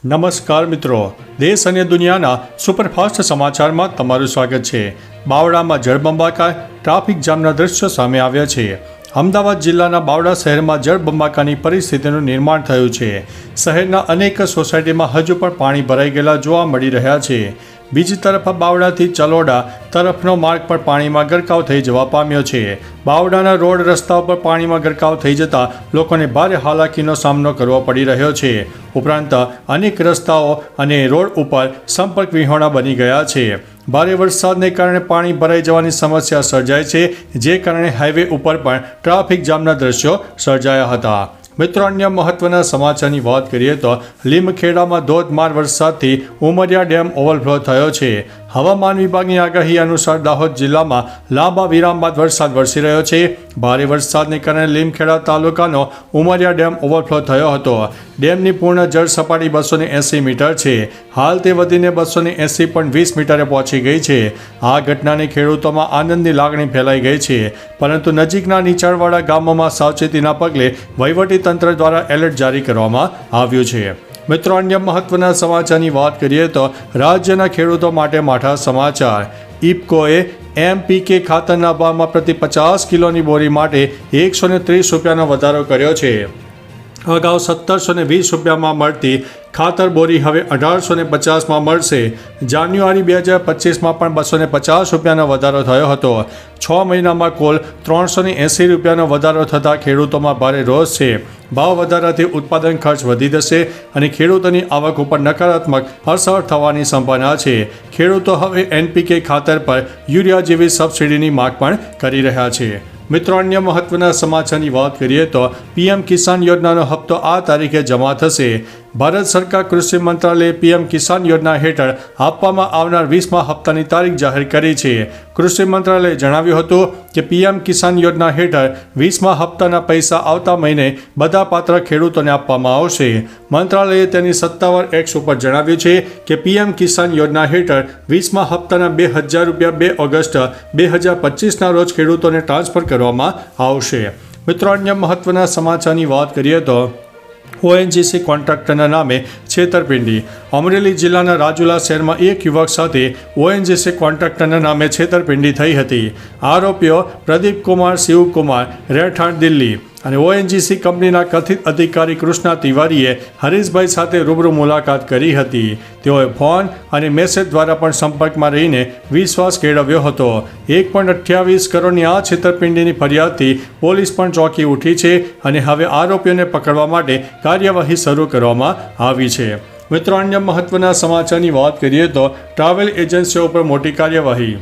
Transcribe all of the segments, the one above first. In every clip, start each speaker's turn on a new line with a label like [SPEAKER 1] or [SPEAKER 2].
[SPEAKER 1] નમસ્કાર મિત્રો, દેશ અને દુનિયાના સુપરફાસ્ટ સમાચારમાં તમારું સ્વાગત છે। બાવળામાં જળબંબાકાર, ટ્રાફિક જામના દ્રશ્યો સામે આવ્યા છે। અમદાવાદ જિલ્લાના બાવળા શહેરમાં જળબંબાકારની પરિસ્થિતિનું નિર્માણ થયું છે। શહેરના અનેક સોસાયટીમાં હજુ પણ પાણી ભરાઈ ગયેલા જોવા મળી રહ્યા છે। બીજી તરફ બાવળાથી ચલોડા તરફનો માર્ગ પણ પાણીમાં ગરકાવ થઈ જવા પામ્યો છે। બાવળાના રોડ રસ્તા પર પાણીમાં ગરકાવ થઈ જતા લોકોને ભારે હાલાકીનો સામનો કરવો પડી રહ્યો છે। ઉપરાંત અનેક રસ્તાઓ અને રોડ ઉપર સંપર્ક વિહોણા બની ગયા છે। ભારે વરસાદને કારણે પાણી ભરાઈ જવાની સમસ્યા સર્જાય છે, જે કારણે હાઈવે ઉપર પણ ટ્રાફિક જામના દ્રશ્યો સર્જાયા હતા। મિત્રો, અન્ય મહત્વના સમાચારની વાત કરીએ તો લીમખેડામાં ધોધમાર વરસાદથી ઉમરિયા ડેમ ઓવરફ્લો થયો છે। હવામાન વિભાગની આગાહી અનુસાર દાહોદ જિલ્લામાં લાંબા વિરામ બાદ વરસાદ વરસી રહ્યો છે। ભારે વરસાદને કારણે લીમખેડા તાલુકાનો ઉમરિયા ડેમ ઓવરફ્લો થયો હતો। ડેમની પૂર્ણ જળ સપાટી 280 મીટર છે। હાલ તે વધીને 280.20 મીટરે પહોંચી ગઈ છે। આ ઘટનાને ખેડૂતોમાં આનંદની લાગણી ફેલાઈ ગઈ છે, પરંતુ નજીકના નીચાણવાળા ગામોમાં સાવચેતીના પગલે વહીવટીતંત્ર દ્વારા એલર્ટ જારી કરવામાં આવ્યું છે। મિત્રો, અન્ય મહત્વના સમાચારની વાત કરીએ તો રાજ્યના ખેડૂતો માટે માઠા સમાચાર। ઇફકોએ એમપીકે ખાતરના ભાવમાં પ્રતિ 50 કિલોની બોરી માટે 130 રૂપિયાનો વધારો કર્યો છે। અગાઉ 1720 રૂપિયામાં મળતી ખાતર બોરી હવે 1850માં મળશે। જાન્યુઆરી 2025માં પણ 250 રૂપિયાનો વધારો થયો હતો। 6 મહિનામાં કુલ 380 રૂપિયાનો વધારો થતાં ખેડૂતોમાં ભારે રોષ છે। ભાવ વધારાથી ઉત્પાદન ખર્ચ વધી જશે અને ખેડૂતોની આવક ઉપર નકારાત્મક અસર થવાની સંભાવના છે। ખેડૂતો હવે એનપીકે ખાતર પર યુરિયા જેવી સબસિડીની માંગ પણ કરી રહ્યા છે। મિત્રો, અન્ય મહત્વના સમાચારની વાત કરીએ તો પીએમ કિસાન યોજનાનો હપ્તો આ તારીખે જમા થશે। ભારત સરકાર કૃષિ મંત્રાલયે પીએમ કિસાન યોજના હેઠળ આપવામાં આવનાર 20મા હપ્તાની તારીખ જાહેર કરી છે। કૃષિ મંત્રાલયે જણાવ્યું હતું કે પીએમ કિસાન યોજના હેઠળ 20મા હપ્તાના પૈસા આવતા મહિને બધા પાત્ર ખેડૂતોને આપવામાં આવશે। મંત્રાલયે તેની સત્તાવાર એક્સ ઉપર જણાવ્યું છે કે પીએમ કિસાન યોજના હેઠળ 20મા હપ્તાના 2000 રૂપિયા 2 ઓગસ્ટ 2025ના રોજ ખેડૂતોને ટ્રાન્સફર કરવામાં આવશે। મિત્રો, અન્ય મહત્વના સમાચારની વાત કરીએ તો ઓએનજીસી કોન્ટ્રાક્ટરના નામે છેતરપિંડી। અમરેલી જિલ્લાના રાજુલા શહેરમાં એક યુવક સાથે ઓએનજીસી કોન્ટ્રાક્ટરના નામે છેતરપિંડી થઈ હતી। આરોપીઓ પ્રદીપ કુમાર, શિવકુમાર, રહેઠાણ, દિલ્હી અને ઓએનજીસી કંપનીના કથિત અધિકારી કૃષ્ણા તિવારીએ હરીશભાઈ સાથે રૂબરૂ મુલાકાત કરી હતી। તેઓએ ફોન અને મેસેજ દ્વારા પણ સંપર્કમાં રહીને વિશ્વાસ કેળવ્યો હતો। 1.28 કરોડની આ છેતરપિંડીની ફરિયાદથી પોલીસ પણ ચોંકી ઉઠી છે અને હવે આરોપીઓને પકડવા માટે કાર્યવાહી શરૂ કરવામાં આવી છે। મિત્રો, અન્ય મહત્વના સમાચારની વાત કરીએ તો ટ્રાવેલ એજન્સીઓ પર મોટી કાર્યવાહી।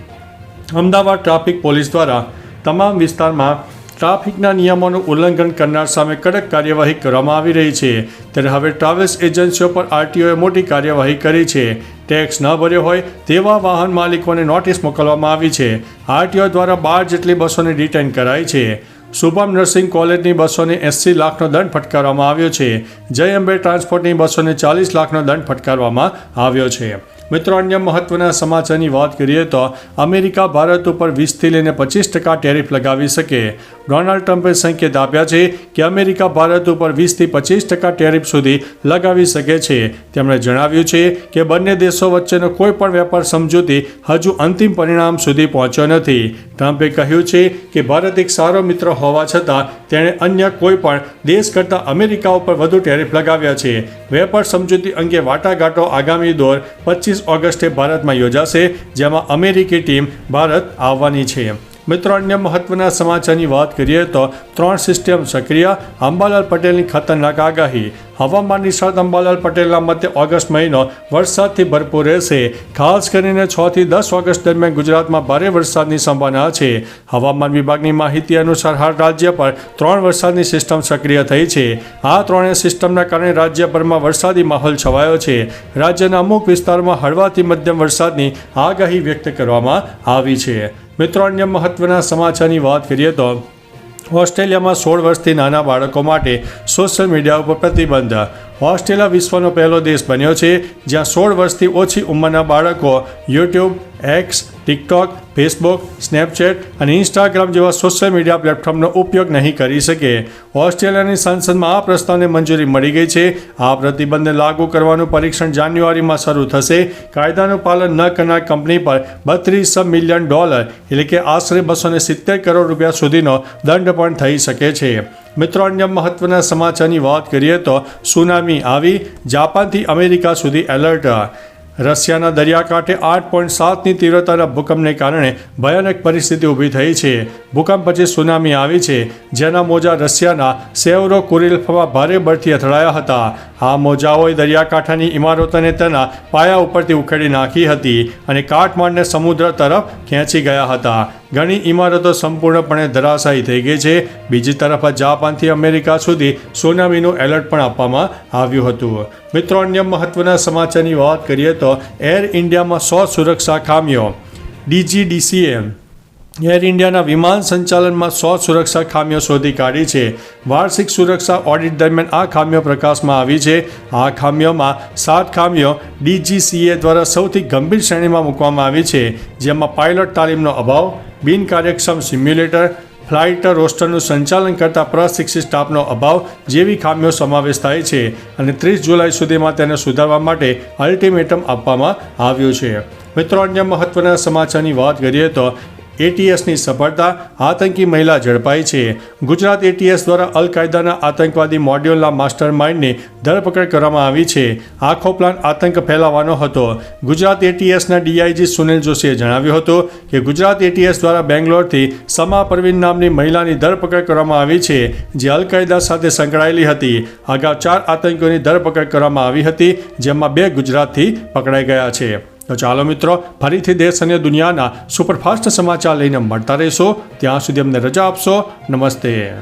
[SPEAKER 1] અમદાવાદ ટ્રાફિક પોલીસ દ્વારા તમામ વિસ્તારમાં ટ્રાફિકના નિયમોનું ઉલ્લંઘન કરનાર સામે કડક કાર્યવાહી કરવામાં આવી રહી છે। ત્યારે હવે ટ્રાવેલ્સ એજન્સીઓ પર આરટીઓએ મોટી કાર્યવાહી કરી છે। ટેક્સ ન ભર્યો હોય તેવા વાહન માલિકોને નોટિસ મોકલવામાં આવી છે। આરટીઓ દ્વારા 12 જેટલી બસોને ડિટેઇન કરાઈ છે। શુભમ નર્સિંગ કોલેજની બસોને 80 લાખનો દંડ ફટકારવામાં આવ્યો છે। જય અંબે ટ્રાન્સપોર્ટની બસોને 40 લાખનો દંડ ફટકારવામાં આવ્યો છે। મિત્રો, અન્ય મહત્વના સમાચારની વાત કરીએ તો અમેરિકા ભારત ઉપર 20થી લઈને 25% ટેરિફ લગાવી શકે। ડોનાલ્ડ ટ્રમ્પે સંકેત આપ્યા છે કે અમેરિકા ભારત ઉપર 20થી 25% ટેરિફ સુધી લગાવી શકે છે। તેમણે જણાવ્યું છે કે બંને દેશો વચ્ચેનો કોઈ પણ વેપાર સમજૂતી હજુ અંતિમ પરિણામ સુધી પહોંચ્યો નથી। ટ્રમ્પે કહ્યું છે કે ભારત એક સારો મિત્ર હોવા છતાં તેણે અન્ય કોઈ પણ દેશ કરતાં અમેરિકા ઉપર વધુ ટેરિફ લગાવ્યા છે। વેપાર સમજૂતી અંગે વાટાઘાટો આગામી દોર 25 ઓગસ્ટે ભારતમાં યોજાશે, જેમાં અમેરિકી ટીમ ભારત આવવાની છે। મિત્રો, અન્ય મહત્વના સમાચારની વાત કરીએ તો 3 સિસ્ટમ સક્રિય, અંબાલાલ પટેલની ખતરનાક આગાહી। હવામાન નિષ્ણાત અંબાલાલ પટેલના મતે ઓગસ્ટ મહિનો વરસાદથી ભરપૂર રહેશે। ખાસ કરીને 6 થી 10 ઓગસ્ટ દરમિયાન ગુજરાતમાં ભારે વરસાદની સંભાવના છે। હવામાન વિભાગની માહિતી અનુસાર હાલ રાજ્ય પર 3 વરસાદની સિસ્ટમ સક્રિય થઈ છે। આ ત્રણેય સિસ્ટમના કારણે રાજ્યભરમાં વરસાદી માહોલ છવાયો છે। રાજ્યના અમુક વિસ્તારોમાં હળવાથી મધ્યમ વરસાદની આગાહી વ્યક્ત કરવામાં આવી છે। મિત્રો, અન્ય મહત્વના સમાચારની વાત કરીએ તો ઓસ્ટ્રેલિયામાં 16 વર્ષથી નાના બાળકો માટે સોશિયલ મીડિયા ઉપર પ્રતિબંધ। ઓસ્ટ્રેલિયા વિશ્વનો પહેલો દેશ બન્યો છે જ્યાં 16 વર્ષથી ઓછી ઉંમરના બાળકો YouTube, x, TikTok, Facebook, Snapchat અને ઇન્સ્ટાગ્રામ જેવા સોશિયલ મીડિયા પ્લેટફોર્મનો ઉપયોગ નહીં કરી શકે. ઓસ્ટ્રેલિયાની સંસદમાં આ પ્રસ્તાવને મંજૂરી મળી ગઈ છે. આ પ્રતિબંધને લાગુ કરવાનું પરીક્ષણ જાન્યુઆરીમાં શરૂ થશે. કાયદાનું પાલન ન કરનાર કંપની પર $32 મિલિયન એટલે કે આશરે 270 કરોડ રૂપિયા સુધીનો દંડ પણ થઈ શકે છે. મિત્રો, અન્ય મહત્વના સમાચારની વાત કરીએ તો સુનામી આવી, જાપાનથી અમેરિકા સુધી એલર્ટ. રશિયાના દરિયાકાંઠે 8.7ની તીવ્રતાના ભૂકંપને કારણે ભયાનક પરિસ્થિતિ ઊભી થઈ છે. ભૂકંપ પછી સુનામી આવી છે, જેના મોજા રશિયાના સેવરો કુરિલ્ફમાં ભારે બળથી અથડાયા હતા. આ મોજાઓએ દરિયાકાંઠાની ઇમારતોને તેના પાયા ઉપરથી ઉખેડી નાખી હતી અને કાટમાળને સમુદ્ર તરફ ખેંચી ગયા હતા. ઘણી ઇમારતો સંપૂર્ણપણે ધરાશાયી થઈ ગઈ છે. બીજી તરફ જાપાનથી અમેરિકા સુધી સુનામીનું એલર્ટ પણ આપવામાં આવ્યું હતું. મિત્રો, અન્ય મહત્વના સમાચારની વાત કરીએ તો એર ઇન્ડિયામાં 100 સુરક્ષા ખામીઓ. DGDCA એર ઇન્ડિયાના વિમાન સંચાલનમાં 100 સુરક્ષા ખામીઓ શોધી કાઢી છે. વાર્ષિક સુરક્ષા ઓડિટ દરમિયાન આ ખામીઓ પ્રકાશમાં આવી છે. આ ખામીઓમાં 7 ખામીઓ DGCA દ્વારા સૌથી ગંભીર શ્રેણીમાં મૂકવામાં આવી છે, જેમાં પાયલોટ તાલીમનો અભાવ, બિનકાર્યક્ષમ સિમ્યુલેટર, ફ્લાઇટ રોસ્ટરનું સંચાલન કરતા પ્રશિક્ષિત સ્ટાફનો અભાવ જેવી ખામીઓ સમાવેશ થાય છે અને 30 જુલાઈ સુધીમાં તેને સુધારવા માટે અલ્ટિમેટમ આપવામાં આવ્યું છે. મિત્રો, અન્ય મહત્વના સમાચારની વાત કરીએ તો ATSની સફળતા, આતંકી મહિલા ઝડપાઈ છે. ગુજરાત ATS દ્વારા અલ કાયદાના આતંકવાદી મોડ્યુલના માસ્ટર માઇન્ડની ધરપકડ કરવામાં આવી છે. આખો પ્લાન આતંક ફેલાવવાનો હતો. ગુજરાત ATSના DIG સુનિલ જોશીએ જણાવ્યું હતું કે ગુજરાત ATS દ્વારા બેંગ્લોરથી સમા પરવીન નામની મહિલાની ધરપકડ કરવામાં આવી છે, જે અલ કાયદા સાથે સંકળાયેલી હતી. અગાઉ 4 આતંકીઓની ધરપકડ કરવામાં આવી હતી, જેમાં 2 ગુજરાતથી પકડાઈ ગયા છે. તો ચાલો મિત્રો, ફરીથી દેશ અને દુનિયાના સુપરફાસ્ટ સમાચાર લઈને મળતા રહીશો. ત્યાં સુધી અમને રજા આપશો. નમસ્તે.